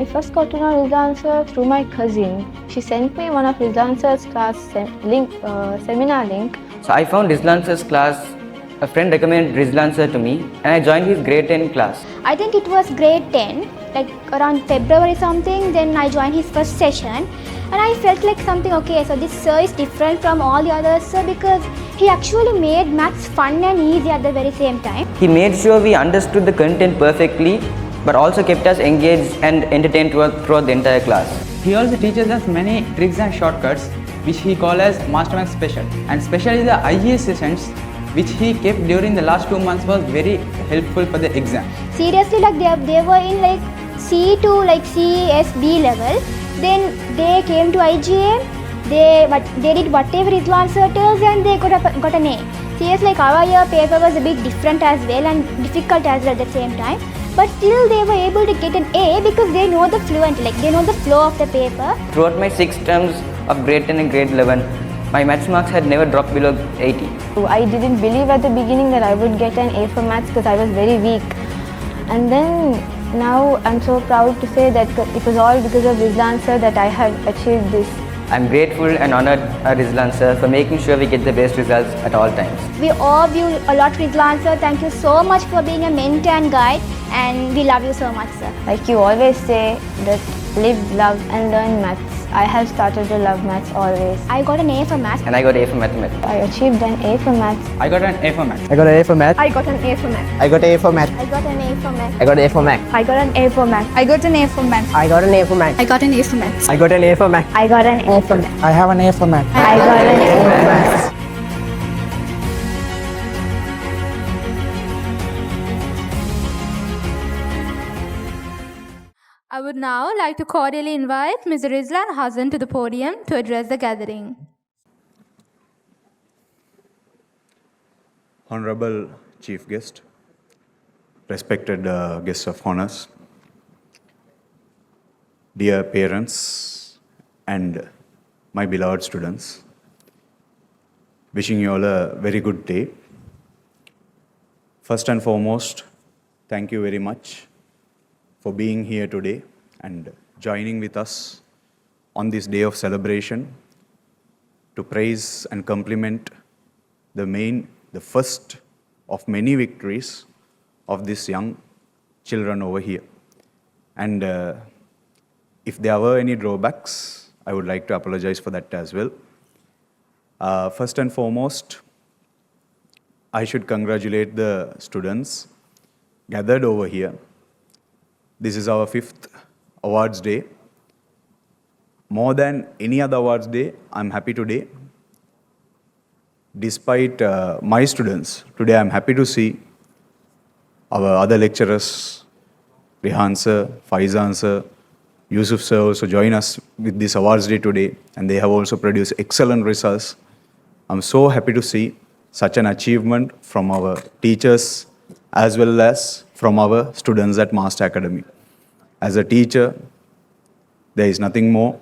I first got to know Rizlan sir through my cousin. She sent me one of Rizlan sir's class seminar link. So I found Rizlan sir's class. A friend recommended Rizlan sir to me and I joined his grade 10 class. I think it was grade 10, like around February something, then I joined his first session and I felt like something, okay, so this sir is different from all the others, sir, because he actually made maths fun and easy at the very same time. He made sure we understood the content perfectly but also kept us engaged and entertained throughout the entire class. He also teaches us many tricks and shortcuts which he calls as Mastermax Special, and especially the IGS sessions which he kept during the last 2 months was very helpful for the exam. Seriously, like they were in like C to like CSB level, then they came to IGM, they did whatever Rizlan sir tells and they got an A. Seriously, like our year paper was a bit different as well and difficult as well at the same time. But still they were able to get an A because they know the fluent, like they know the flow of the paper. Throughout my 6 terms of grade 10 and grade 11, my maths marks had never dropped below 80. I didn't believe at the beginning that I would get an A for maths because I was very weak. And then now I'm so proud to say that it was all because of Rizlan sir that I have achieved this. I'm grateful and honored Rizlan sir for making sure we get the best results at all times. We all view a lot Rizlan sir. Thank you so much for being a mentor and guide, and we love you so much, sir. Like you always say that live, love and learn maths. I have started to love maths always. I got an A for maths. And I got A for mathematics. I achieved an A for maths. I got an A for maths. I got an A for math. I got an A for maths. I got an A for math. I got an A for maths. I got an A for math. I got an A for maths. I got an A for maths. I got an A for math. I got an A for maths. I got an A for math. I got an A for maths. I have an A for math. I got an A for maths. I would now like to cordially invite Ms. Rizlan Hassan to the podium to address the gathering. Honorable Chief Guest, respected guests of honors, dear parents and my beloved students, wishing you all a very good day. First and foremost, thank you very much for being here today and joining with us on this day of celebration to praise and compliment the first of many victories of these young children over here. And if there were any drawbacks, I would like to apologize for that as well. First and foremost, I should congratulate the students gathered over here. This is our 5th awards day. More than any other awards day, I'm happy today. Despite my students, today I'm happy to see our other lecturers, Rehan sir, Faizan sir, Yusuf sir also join us with this awards day today, and they have also produced excellent results. I'm so happy to see such an achievement from our teachers as well as from our students at Master Academy. As a teacher, there is nothing more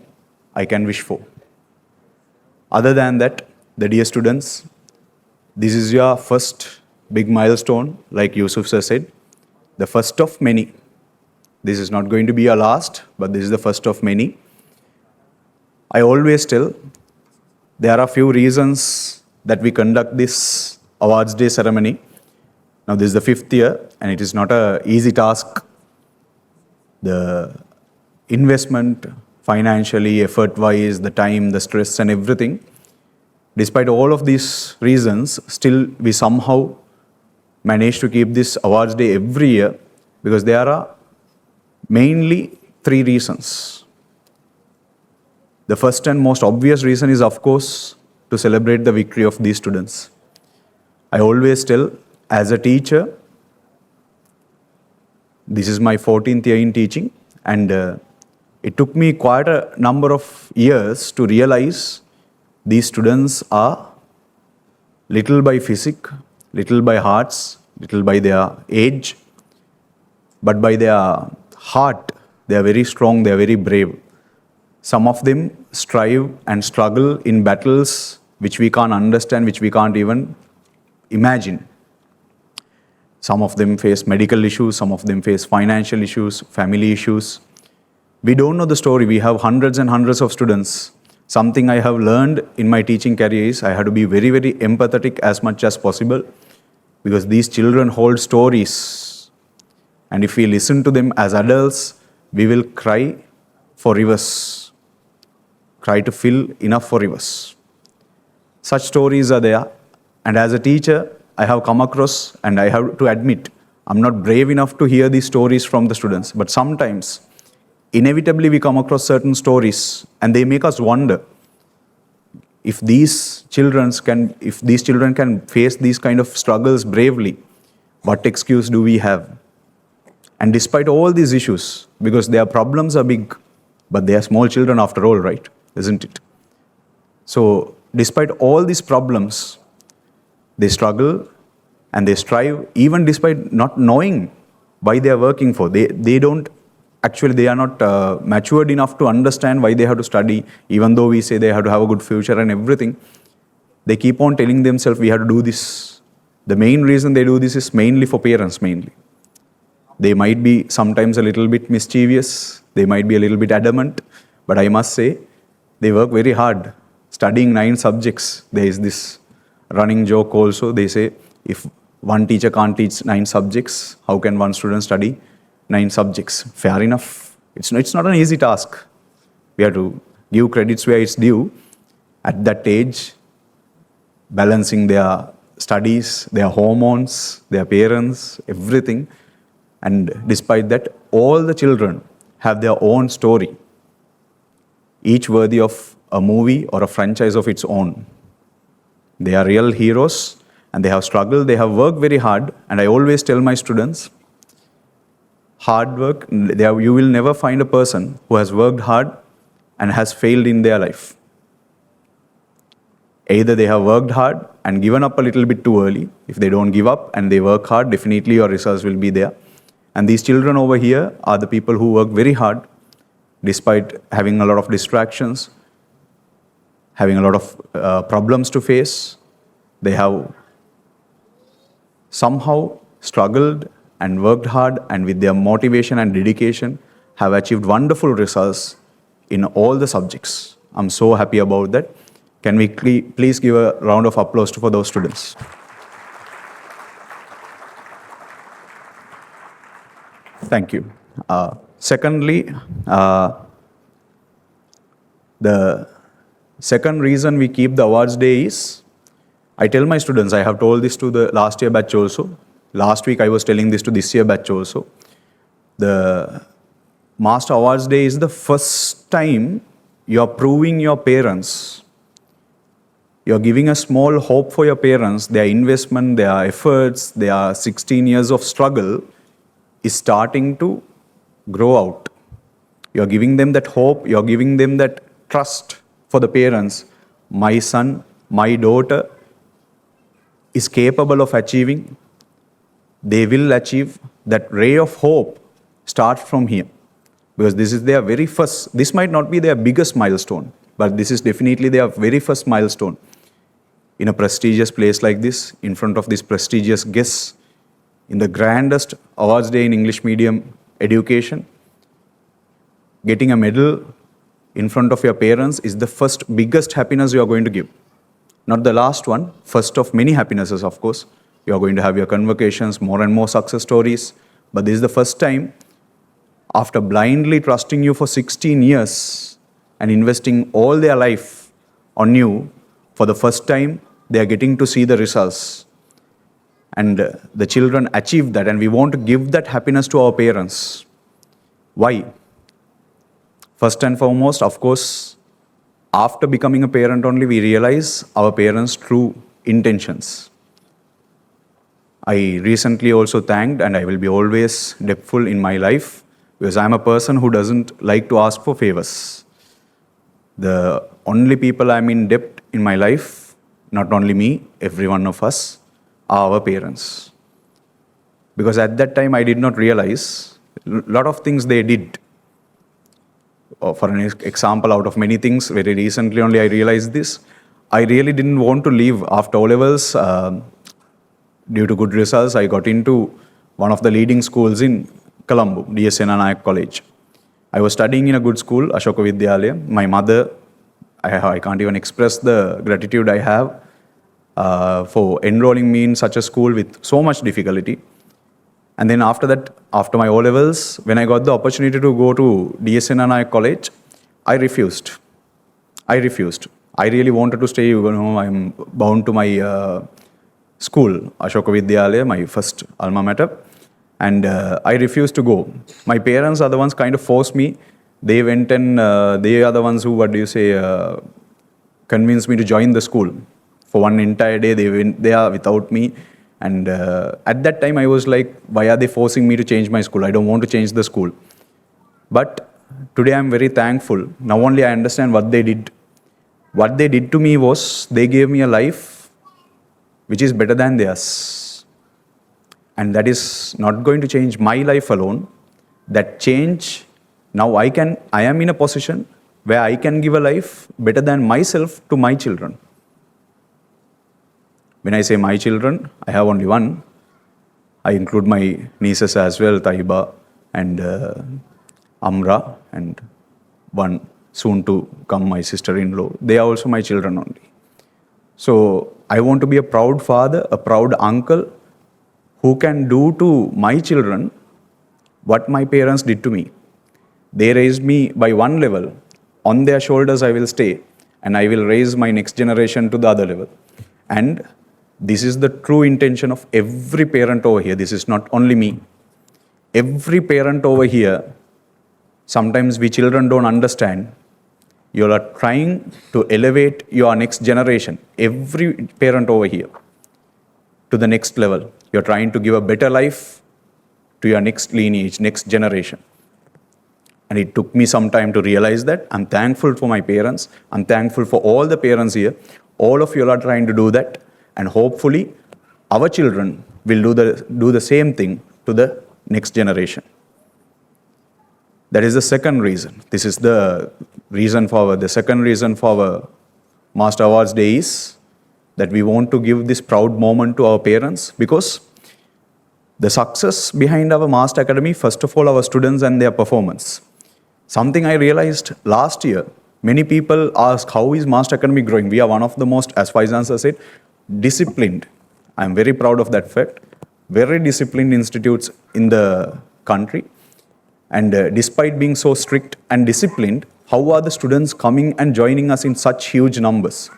I can wish for. Other than that, the dear students, this is your first big milestone, like Yusuf sir said, the first of many. This is not going to be your last, but this is the first of many. I always tell, there are few reasons that we conduct this awards day ceremony. Now this is the 5th year and it is not an easy task. The investment financially, effort-wise, the time, the stress and everything. Despite all of these reasons, still we somehow manage to keep this awards day every year because there are mainly 3 reasons. The first and most obvious reason is, of course, to celebrate the victory of these students. I always tell, as a teacher, this is my 14th year in teaching, and it took me quite a number of years to realize these students are little by physique, little by hearts, little by their age, but by their heart, they are very strong, they are very brave. Some of them strive and struggle in battles which we can't understand, which we can't even imagine. Some of them face medical issues, some of them face financial issues, family issues. We don't know the story. We have hundreds and hundreds of students. Something I have learned in my teaching career is I have to be very, very empathetic as much as possible, because these children hold stories. And if we listen to them as adults, we will cry for rivers, cry to fill enough for rivers. Such stories are there. And as a teacher, I have come across, and I have to admit, I'm not brave enough to hear these stories from the students. But sometimes, inevitably, we come across certain stories, and they make us wonder if these children can face these kind of struggles bravely, what excuse do we have? And despite all these issues, because their problems are big, but they are small children after all, right? Isn't it? So, despite all these problems, they struggle and they strive, even despite not knowing why they are working for. They are not matured enough to understand why they have to study, even though we say they have to have a good future and everything. They keep on telling themselves, we have to do this. The main reason they do this is mainly for parents, mainly. They might be sometimes a little bit mischievous, they might be a little bit adamant, but I must say, they work very hard, studying 9 subjects. There is this running joke also. They say, if one teacher can't teach 9 subjects, how can one student study 9 subjects? Fair enough. It's not an easy task. We have to give credits where it's due. At that age, balancing their studies, their hormones, their parents, everything. And despite that, all the children have their own story, each worthy of a movie or a franchise of its own. They are real heroes, and they have struggled, they have worked very hard. And I always tell my students, hard work, you will never find a person who has worked hard and has failed in their life. Either they have worked hard and given up a little bit too early. If they don't give up and they work hard, definitely your results will be there. And these children over here are the people who work very hard, despite having a lot of distractions, having a lot of problems to face. They have somehow struggled and worked hard, and with their motivation and dedication have achieved wonderful results in all the subjects. I'm so happy about that. Can we please give a round of applause for those students? Thank you. Secondly, the second reason we keep the awards day is, I tell my students, I have told this to the last year batch also. Last week I was telling this to this year batch also. The Master Awards Day is the first time you are proving your parents. You are giving a small hope for your parents. Their investment, their efforts, their 16 years of struggle is starting to grow out. You are giving them that hope. You are giving them that trust for the parents. My son, my daughter is capable of achieving. They will achieve. That ray of hope starts from here. Because this is their very first, this might not be their biggest milestone, but this is definitely their very first milestone. In a prestigious place like this, in front of these prestigious guests, in the grandest awards day in English medium education, getting a medal in front of your parents is the first biggest happiness you are going to give. Not the last one, first of many happinesses, of course. You are going to have your convocations, more and more success stories. But this is the first time, after blindly trusting you for 16 years and investing all their life on you, for the first time, they are getting to see the results. And the children achieve that, and we want to give that happiness to our parents. Why? First and foremost, of course, after becoming a parent only, we realize our parents' true intentions. I recently also thanked, and I will be always debtful in my life, because I am a person who doesn't like to ask for favors. The only people I'm in debt in my life, not only me, every one of us, are our parents. Because at that time I did not realize a lot of things they did. For an example, out of many things, very recently only I realized this. I really didn't want to leave after O-levels. Due to good results, I got into one of the leading schools in Colombo, D.S. Nayak College. I was studying in a good school, Ashoka Vidyalaya. My mother, I can't even express the gratitude I have for enrolling me in such a school with so much difficulty. And then after that, after my O-levels, when I got the opportunity to go to DSNNI college, I refused. I really wanted to stay, I'm bound to my school, Ashoka Vidyalaya, my first alma mater, and I refused to go. My parents are the ones kind of forced me. They went and they are the ones who, convinced me to join the school. For one entire day, they went there without me. And at that time, I was like, why are they forcing me to change my school? I don't want to change the school. But today, I'm very thankful. Now only I understand what they did. What they did to me was, they gave me a life which is better than theirs. And that is not going to change my life alone. That change, now I am in a position where I can give a life better than myself to my children. When I say my children, I have only one. I include my nieces as well, Taiba and Amra, and one soon to come, my sister-in-law. They are also my children only. So I want to be a proud father, a proud uncle, who can do to my children what my parents did to me. They raised me by one level. On their shoulders I will stay, and I will raise my next generation to the other level. And this is the true intention of every parent over here. This is not only me. Every parent over here, sometimes we children don't understand. You are trying to elevate your next generation, every parent over here, to the next level. You're trying to give a better life to your next lineage, next generation. And it took me some time to realize that. I'm thankful for my parents. I'm thankful for all the parents here. All of you are trying to do that. And hopefully, our children will do the same thing to the next generation. That is the second reason. This is the second reason for our Master Awards Day is that we want to give this proud moment to our parents, because the success behind our Master Academy, first of all, our students and their performance. Something I realized last year, many people ask, how is Master Academy growing? We are one of the most, as Faizan sir said, disciplined. I'm very proud of that fact. Very disciplined institutes in the country. And despite being so strict and disciplined, how are the students coming and joining us in such huge numbers?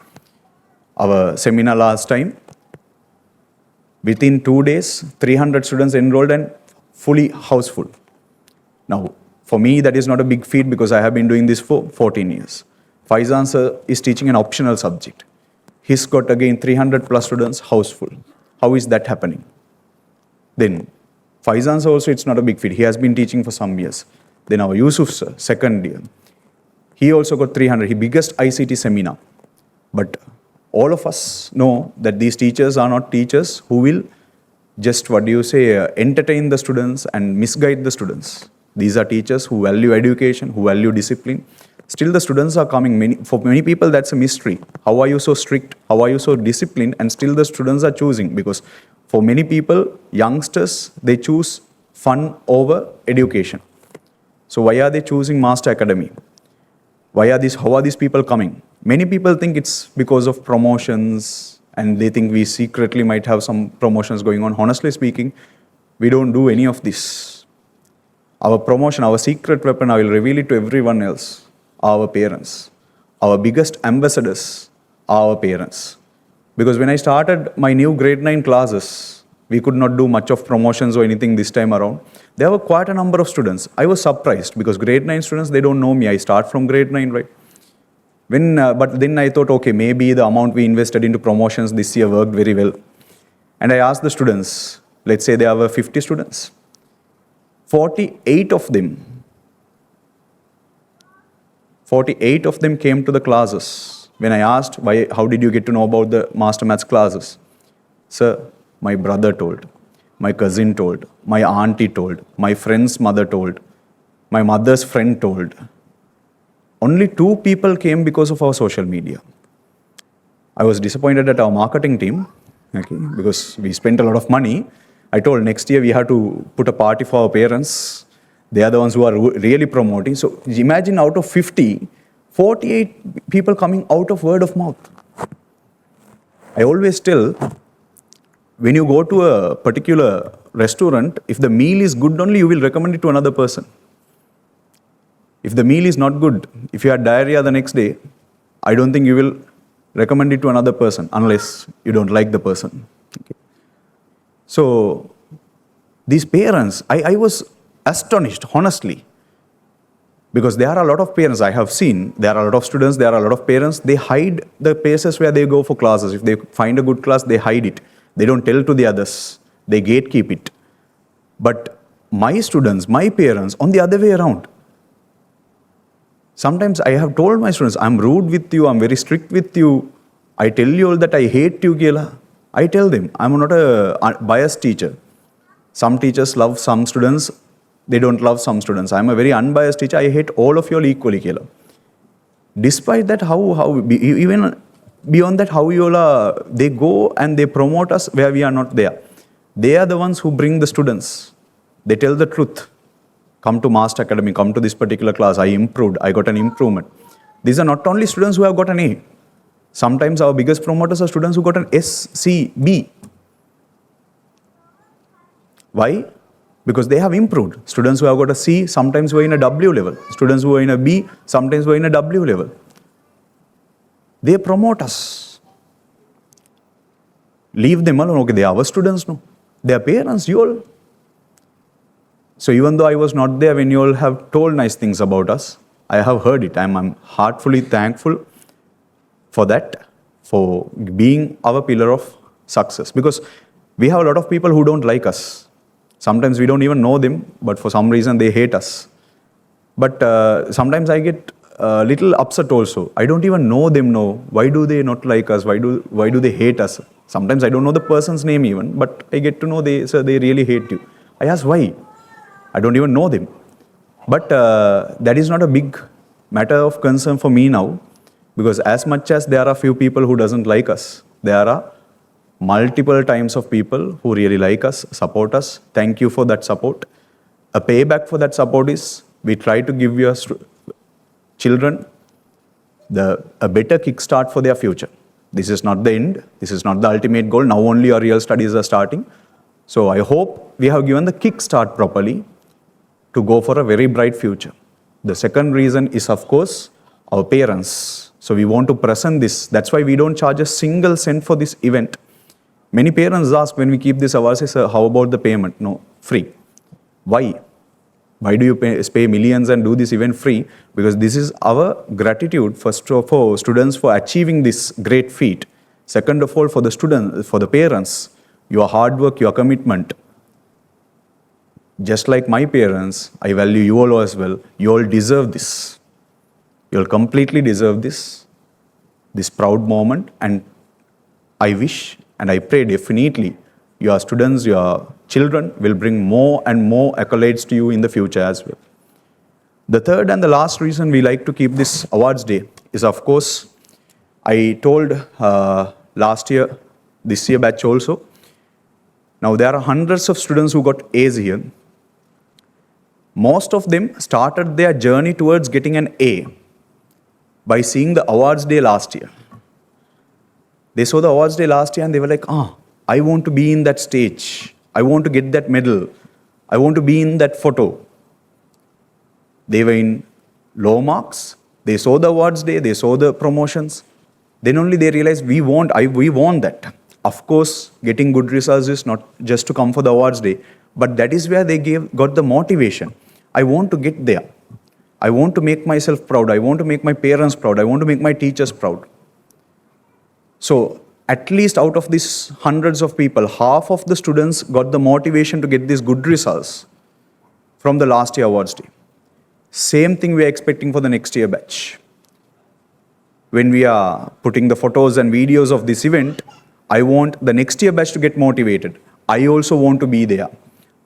Our seminar last time, within 2 days, 300 students enrolled and fully houseful. Now, for me, that is not a big feat because I have been doing this for 14 years. Faizan sir is teaching an optional subject. He's got again 300 plus students houseful. How is that happening? Then, Faizan sir also, it's not a big feat. He has been teaching for some years. Then our Yusuf sir, second year. He also got 300. He biggest ICT seminar. But all of us know that these teachers are not teachers who will just, entertain the students and misguide the students. These are teachers who value education, who value discipline. Still the students are coming. For many people, that's a mystery. How are you so strict? How are you so disciplined? And still the students are choosing, because for many people, youngsters, they choose fun over education. So why are they choosing Master Academy? How are these people coming? Many people think it's because of promotions, and they think we secretly might have some promotions going on. Honestly speaking, we don't do any of this. Our promotion, our secret weapon, I will reveal it to everyone else, our parents. Our biggest ambassadors are our parents. Because when I started my new grade 9 classes, we could not do much of promotions or anything this time around. There were quite a number of students. I was surprised because grade 9 students, they don't know me. I start from grade 9, right? But then I thought, okay, maybe the amount we invested into promotions this year worked very well. And I asked the students, let's say there were 50 students. 48 of them came to the classes. When I asked, how did you get to know about the Master Maths classes? Sir, my brother told, my cousin told, my auntie told, my friend's mother told, my mother's friend told. Only 2 people came because of our social media. I was disappointed at our marketing team, because we spent a lot of money. I told next year we have to put a party for our parents. They are the ones who are really promoting. So imagine out of 50, 48 people coming out of word of mouth. I always tell, when you go to a particular restaurant, if the meal is good only, you will recommend it to another person. If the meal is not good, if you had diarrhea the next day, I don't think you will recommend it to another person unless you don't like the person. Okay. So these parents, I was astonished, honestly, because there are a lot of parents I have seen, there are a lot of students, there are a lot of parents, they hide the places where they go for classes. If they find a good class, they hide it. They don't tell to the others. They gatekeep it. But my students, my parents, on the other way around. Sometimes I have told my students, I'm rude with you, I'm very strict with you. I tell you all that I hate you, Kela. I tell them, I'm not a biased teacher. Some teachers love some students, they don't love some students. I'm a very unbiased teacher, I hate all of you all equally, Kela. Despite that, even beyond that, how you all they go and they promote us where we are not there. They are the ones who bring the students. They tell the truth. Come to Master Academy, come to this particular class, I improved, I got an improvement. These are not only students who have got an A. Sometimes our biggest promoters are students who got an S, C, B. Why? Because they have improved. Students who have got a C, sometimes were in a W level. Students who are in a B, sometimes were in a W level. They promote us. Leave them alone. Okay, they are our students, no? They are parents, you all. So even though I was not there when you all have told nice things about us, I have heard it. I'm heartfully thankful for that, for being our pillar of success. Because we have a lot of people who don't like us. Sometimes we don't even know them, but for some reason they hate us. But sometimes I get a little upset also. I don't even know them now. Why do they not like us? Why do they hate us? Sometimes I don't know the person's name even, but I get to know they really hate you. I ask why? I don't even know them. But that is not a big matter of concern for me now, because as much as there are few people who doesn't like us, there are multiple times of people who really like us, support us. Thank you for that support. A payback for that support is we try to give your children a better kickstart for their future. This is not the end. This is not the ultimate goal. Now only our real studies are starting. So I hope we have given the kickstart properly to go for a very bright future. The second reason is, of course, our parents. So we want to present this. That's why we don't charge a single cent for this event. Many parents ask when we keep this awards, say, how about the payment? No, free. Why? Why do you pay millions and do this event free? Because this is our gratitude first for students for achieving this great feat. Second of all, for the students, for the parents, your hard work, your commitment. Just like my parents, I value you all as well. You all deserve this. You all completely deserve this proud moment. And I wish and I pray definitely your students, your children will bring more and more accolades to you in the future as well. The third and the last reason we like to keep this awards day is, of course, I told last year, this year batch also. Now there are hundreds of students who got A's here. Most of them started their journey towards getting an A by seeing the awards day last year. They saw the awards day last year and they were like, I want to be in that stage. I want to get that medal. I want to be in that photo. They were in low marks. They saw the awards day. They saw the promotions. Then only they realized we want that. Of course, getting good results is not just to come for the awards day, but that is where they got the motivation. I want to get there. I want to make myself proud. I want to make my parents proud. I want to make my teachers proud. So at least out of these hundreds of people, half of the students got the motivation to get these good results from the last year awards day. Same thing we are expecting for the next year batch. When we are putting the photos and videos of this event, I want the next year batch to get motivated. I also want to be there.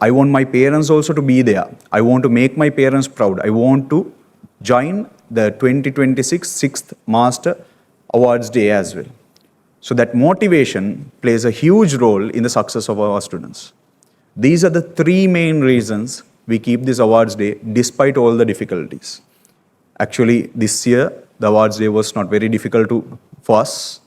I want my parents also to be there. I want to make my parents proud. I want to join the 2026 6th Master Awards Day as well. So that motivation plays a huge role in the success of our students. These are the three main reasons we keep this awards day despite all the difficulties. Actually, this year, the awards day was not very difficult for us.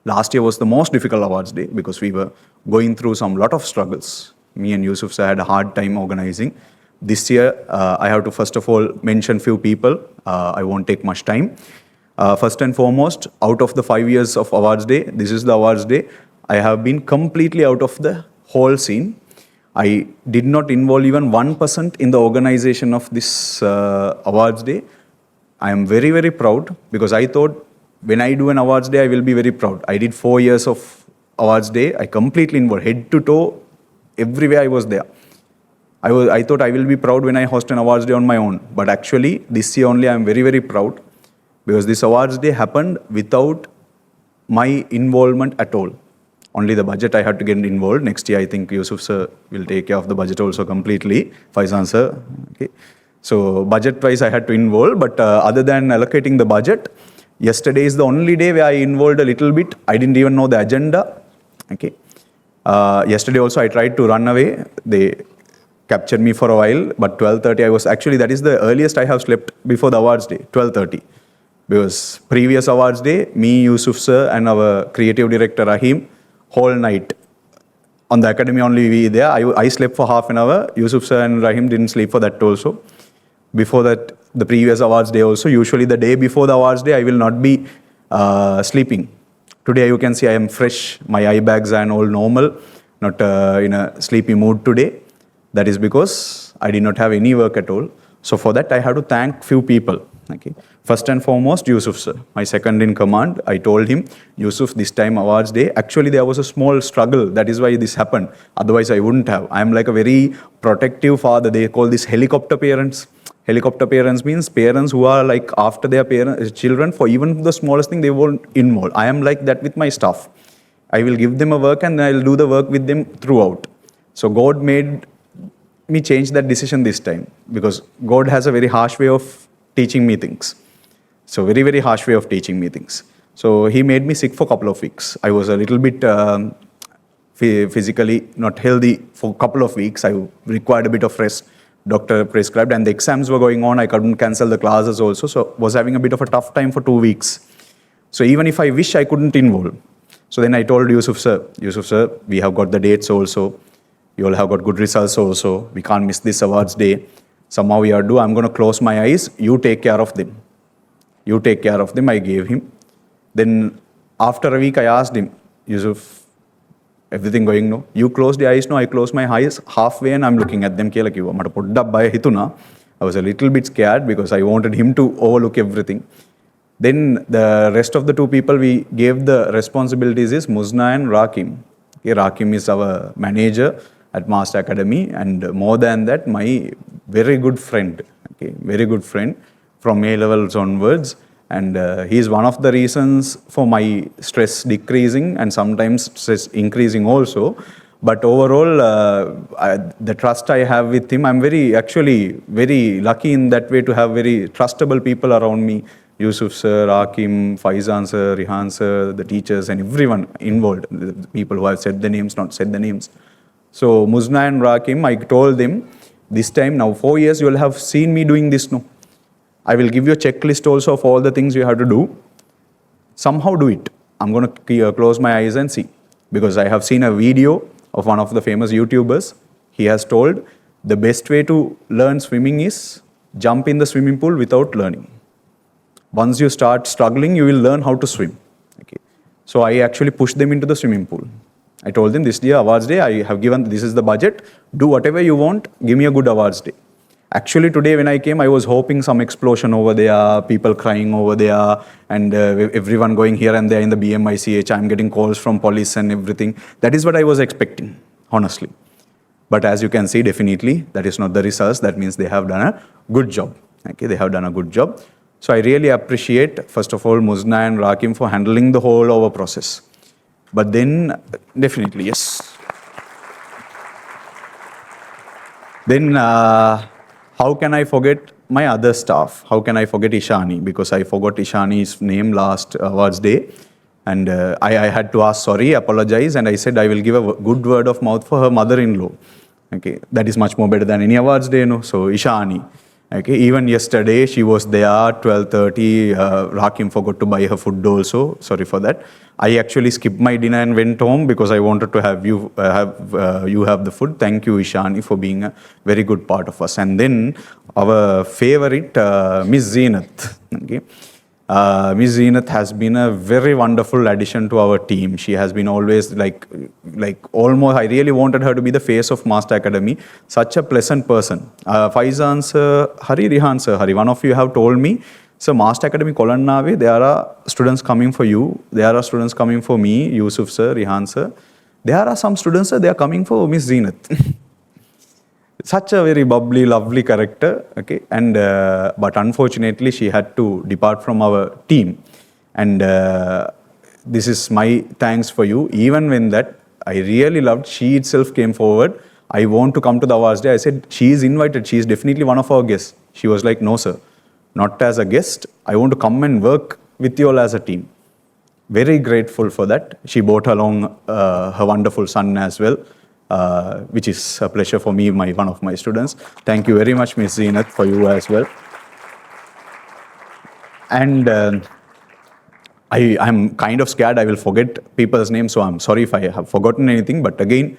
Last year was the most difficult awards day because we were going through some lot of struggles. Me and Yusuf sir had a hard time organizing. This year, I have to first of all mention few people. I won't take much time. First and foremost, out of the 5 years of awards day, this is the awards day, I have been completely out of the whole scene. I did not involve even 1% in the organization of this awards day. I am very, very proud because I thought when I do an awards day, I will be very proud. I did 4 years of awards day. I completely involved, head to toe, everywhere I was there. I thought I will be proud when I host an awards day on my own. But actually, this year only I am very, very proud because this awards day happened without my involvement at all. Only the budget I had to get involved. Next year, I think Yusuf sir will take care of the budget also completely. Faizan sir. Okay. So budget-wise, I had to involve. But other than allocating the budget, yesterday is the only day where I involved a little bit. I didn't even know the agenda. Okay. Yesterday also, I tried to run away. They captured me for a while. But 12:30, I was actually, that is the earliest I have slept before the awards day, 12:30. Because previous awards day, me, Yusuf sir, and our creative director, Rahim, whole night. On the academy only we there. I slept for half an hour. Yusuf sir and Rahim didn't sleep for that also. Before that, the previous awards day also. Usually the day before the awards day, I will not be sleeping. Today you can see I am fresh. My eye bags are all normal. Not in a sleepy mood today. That is because I did not have any work at all. So for that, I have to thank few people. Okay. First and foremost, Yusuf sir, my second in command. I told him, Yusuf, this time awards day, actually there was a small struggle. That is why this happened. Otherwise, I wouldn't have. I am like a very protective father. They call this helicopter parents. Helicopter parents means parents who are like after their children, for even the smallest thing, they won't involve. I am like that with my staff. I will give them a work and I will do the work with them throughout. So God made me change that decision this time because God has a very harsh way of teaching me things. So very, very harsh way of teaching me things. So he made me sick for a couple of weeks. I was a little bit physically not healthy for a couple of weeks. I required a bit of rest. Doctor prescribed and the exams were going on. I couldn't cancel the classes also. So was having a bit of a tough time for 2 weeks. So even if I wish, I couldn't involve. So then I told Yusuf sir, we have got the dates also. You all have got good results also. We can't miss this awards day. Somehow we are do. I'm going to close my eyes. You take care of them. You take care of them. I gave him. Then after a week, I asked him, Yusuf, everything going no? You closed your eyes no? I closed my eyes halfway and I'm looking at them. I was a little bit scared because I wanted him to overlook everything. Then the rest of the 2 people we gave the responsibilities is Muzna and Rakim. Okay, Rakim is our manager at Master Academy and more than that, my very good friend. Okay, very good friend from A levels onwards. And he is one of the reasons for my stress decreasing and sometimes stress increasing also. But overall, the trust I have with him, I'm very lucky in that way to have very trustable people around me. Yusuf sir, Rakim, Faizan sir, Rihan sir, the teachers and everyone involved. The people who have said the names, not said the names. So Muzna and Rakim, I told them, this time now 4 years you will have seen me doing this no. I will give you a checklist also of all the things you have to do. Somehow do it. I'm going to close my eyes and see. Because I have seen a video of one of the famous YouTubers. He has told the best way to learn swimming is jump in the swimming pool without learning. Once you start struggling, you will learn how to swim. Okay. So I actually pushed them into the swimming pool. I told them this year awards day, I have given, this is the budget. Do whatever you want. Give me a good awards day. Actually, today when I came, I was hoping some explosion over there, people crying over there, and everyone going here and there in the BMICH. I'm getting calls from police and everything. That is what I was expecting, honestly. But as you can see, definitely, that is not the results. That means they have done a good job. Okay, they have done a good job. So I really appreciate, first of all, Muzna and Rakim for handling the whole over process. But then, definitely, yes. Then, how can I forget my other staff? How can I forget Ishani? Because I forgot Ishani's name last awards day. And I had to ask sorry, apologize. And I said I will give a good word of mouth for her mother-in-law. Okay, that is much more better than any awards day, no? So Ishani. Okay, even yesterday she was there 12:30. Rakim forgot to buy her food also. Sorry for that. I actually skipped my dinner and went home because I wanted to have you have the food. Thank you, Ishani, for being a very good part of us. And then our favorite Miss Zeenath. Okay. Ms. Zeenath has been a very wonderful addition to our team. She has been always like almost, I really wanted her to be the face of Master Academy. Such a pleasant person. Faizan sir, Hari, Rihan sir, Hari, one of you have told me, so Master Academy Kolannave, there are students coming for you, there are students coming for me, Yusuf sir, Rihan sir. There are some students, sir, they are coming for Ms. Zeenath. Such a very bubbly, lovely character, okay, and but unfortunately she had to depart from our team, and this is my thanks for you. Even when that I really loved, she itself came forward. I want to come to the awards day. I said she is invited. She is definitely one of our guests. She was like, no sir, not as a guest. I want to come and work with you all as a team. Very grateful for that. She brought along her wonderful son as well. Which is a pleasure for me, one of my students. Thank you very much, Ms. Zeenath, for you as well. And I'm kind of scared I will forget people's names, so I'm sorry if I have forgotten anything. But again,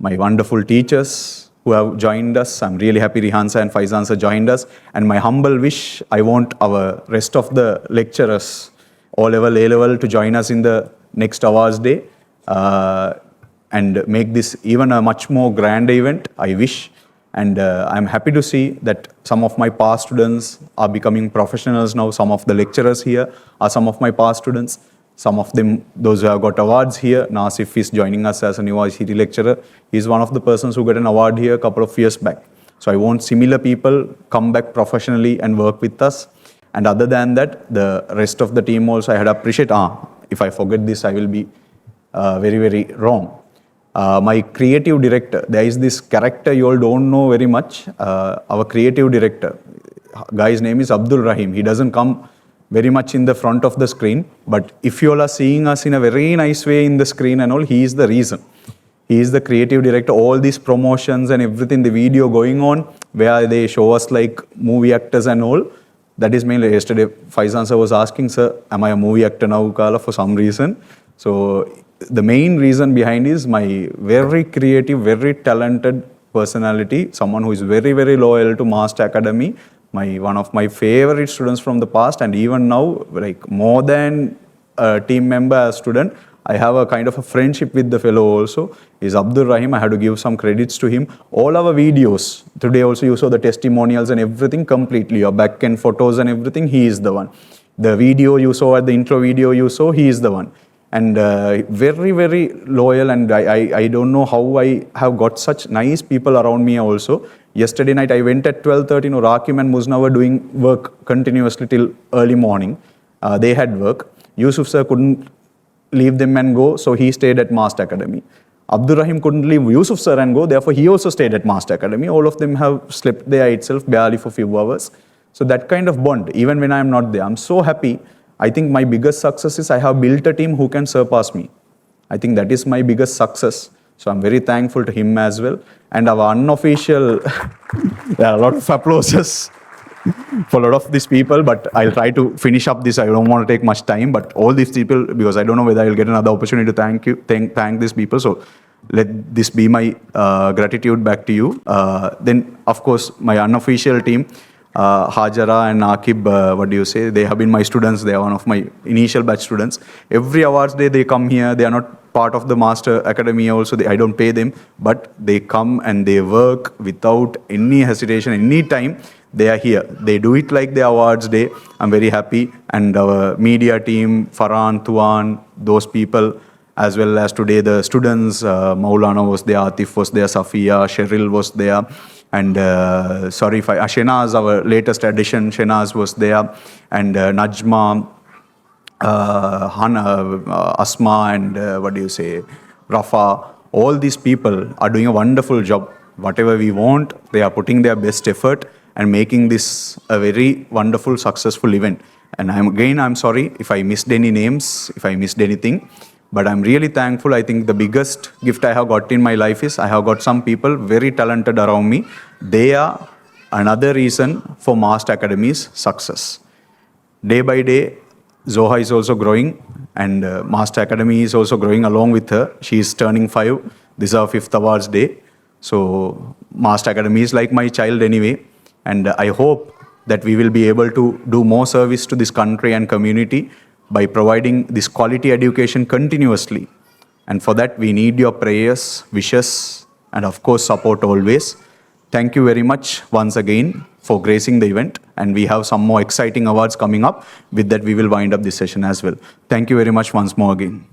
my wonderful teachers who have joined us, I'm really happy Rihansa and Faizansa joined us. And my humble wish, I want our rest of the lecturers, O-level, A-level, to join us in the next awards day. And make this even a much more grand event, I wish. And I'm happy to see that some of my past students are becoming professionals now. Some of the lecturers here are some of my past students. Some of them, those who have got awards here. Nasif is joining us as a new ICT lecturer. He's one of the persons who got an award here a couple of years back. So I want similar people come back professionally and work with us. And other than that, the rest of the team also, I had appreciate, if I forget this, I will be very, very wrong. My creative director, there is this character you all don't know very much. Our creative director, guy's name is Abdul Rahim. He doesn't come very much in the front of the screen, but if you all are seeing us in a very nice way in the screen and all, he is the reason. He is the creative director. All these promotions and everything, the video going on, where they show us like movie actors and all, that is mainly yesterday. Faizan sir was asking, sir, am I a movie actor now, Kala, for some reason? So the main reason behind is my very creative, very talented personality, someone who is very, very loyal to Master Academy, one of my favorite students from the past, and even now, like more than a team member, a student, I have a kind of a friendship with the fellow also, is Abdul Rahim. I have to give some credits to him. All our videos, today also you saw the testimonials and everything completely, your back end photos and everything, he is the one. The video you saw at the intro video you saw, he is the one. And very, very loyal, and I don't know how I have got such nice people around me also. Yesterday night I went at 12:30, Rakim and Muzna were doing work continuously till early morning. They had work. Yusuf sir couldn't leave them and go, so he stayed at Master Academy. Abdur Rahim couldn't leave Yusuf sir and go, therefore he also stayed at Master Academy. All of them have slept there itself, barely for a few hours. So that kind of bond, even when I am not there, I'm so happy. I think my biggest success is I have built a team who can surpass me. I think that is my biggest success. So I'm very thankful to him as well. And our unofficial, there are a lot of applauses for a lot of these people, but I'll try to finish up this. I don't want to take much time, but all these people, because I don't know whether I'll get another opportunity to thank these people. So let this be my gratitude back to you. Then, of course, my unofficial team, Hajara and Akib, what do you say? They have been my students. They are one of my initial batch students. Every awards day they come here. They are not part of the Master Academy also. I don't pay them, but they come and they work without any hesitation, any time. They are here. They do it like the awards day. I'm very happy. And our media team, Farhan, Tuan, those people, as well as today the students, Maulana was there, Atif was there, Safiya, Cheryl was there. And sorry if Shenaz, our latest addition, Shenaz was there, and Najma, Hana, Asma, and what do you say, Rafa. All these people are doing a wonderful job. Whatever we want, they are putting their best effort and making this a very wonderful, successful event. And I'm sorry if I missed any names, if I missed anything. But I'm really thankful. I think the biggest gift I have got in my life is I have got some people very talented around me. They are another reason for Master Academy's success. Day by day, Zoha is also growing, and Master Academy is also growing along with her. She is turning 5. This is our 5th awards day. So Master Academy is like my child anyway. And I hope that we will be able to do more service to this country and community by providing this quality education continuously. And for that, we need your prayers, wishes, and of course, support always. Thank you very much once again for gracing the event. And we have some more exciting awards coming up. With that, we will wind up this session as well. Thank you very much once more again.